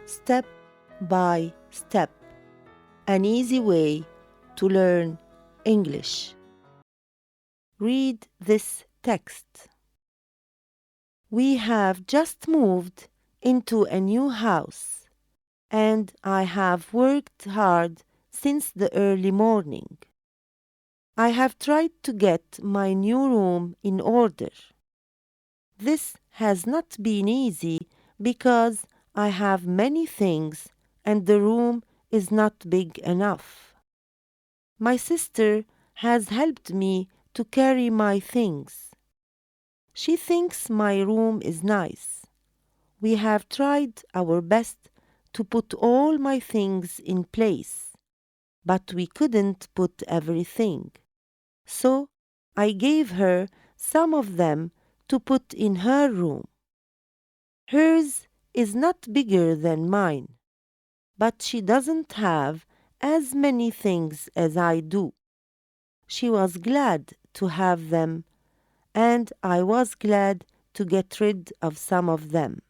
step by step, an easy way to learn English. Read this text. We have just moved into a new house, and I have worked hard since the early morning. I have tried to get my new room in order. This has not been easy because I have many things and the room is not big enough. My sister has helped me to carry my things. She thinks my room is nice. We have tried our best to put all my things in place, but we couldn't put everything. So I gave her some of them to put in her room. Hers is not bigger than mine, but she doesn't have as many things as I do. She was glad to have them, and I was glad to get rid of some of them.